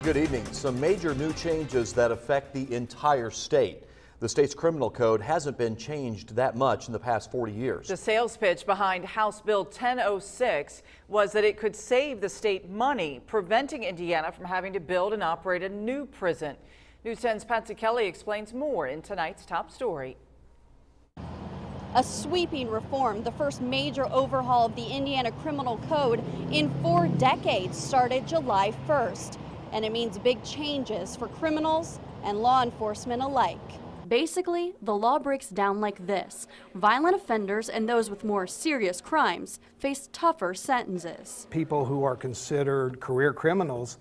Good evening. Some major new changes that affect the entire state. The state's criminal code hasn't been changed that much in the past 40 years. The sales pitch behind House Bill 1006 was that it could save the state money, preventing Indiana from having to build and operate a new prison. News 10's Patsy Kelly explains more in tonight's top story. A sweeping reform, the first major overhaul of the Indiana criminal code in 4 decades, started July 1st. And it means big changes for criminals and law enforcement alike. Basically, the law breaks down like this. Violent offenders and those with more serious crimes face tougher sentences. People who are considered career criminals,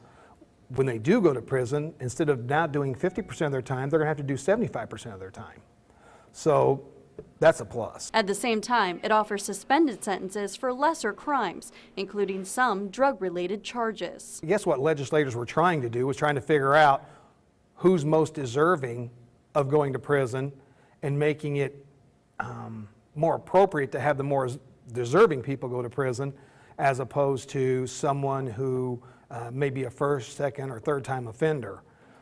when they do go to prison, instead of now doing 50% of their time, they're going to have to do 75% of their time. So that's a plus. At the same time, it offers suspended sentences for lesser crimes, including some drug-related charges. I guess what legislators were trying to do was trying to figure out who's most deserving of going to prison and making it more appropriate to have the more deserving people go to prison as opposed to someone who may be a first, second, or third time offender.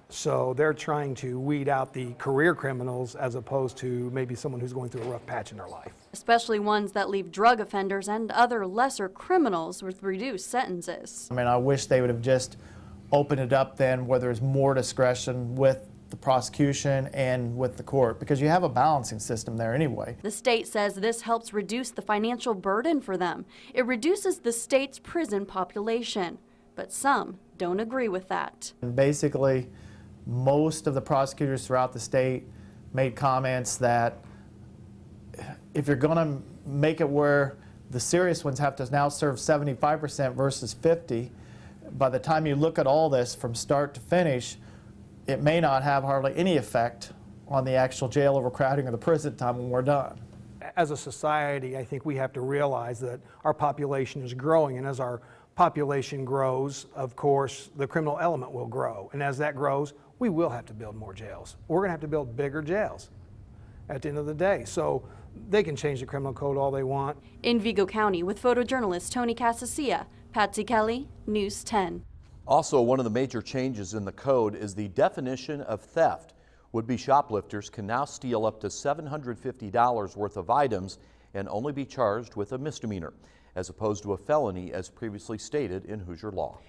So they're trying to weed out the career criminals as opposed to maybe someone who's going through a rough patch in their life. Especially ones that leave drug offenders and other lesser criminals with reduced sentences. I mean, I wish they would have just opened it up then where there's more discretion with the prosecution and with the court, because you have a balancing system there anyway. The state says this helps reduce the financial burden for them. It reduces the state's prison population, but some don't agree with that. And basically, most of the prosecutors throughout the state made comments that if you're going to make it where the serious ones have to now serve 75% versus 50%, by the time you look at all this from start to finish, it may not have hardly any effect on the actual jail overcrowding or the prison time when we're done. As a society, I think we have to realize that our population is growing, and as our population grows, of course, the criminal element will grow. And as that grows, we will have to build more jails. We're going to have to build bigger jails at the end of the day. So they can change the criminal code all they want. In Vigo County, with photojournalist Tony Casasilla, Patsy Kelly, News 10. Also, one of the major changes in the code is the definition of theft. Would-be shoplifters can now steal up to $750 worth of items and only be charged with a misdemeanor, as opposed to a felony as previously stated in Hoosier law.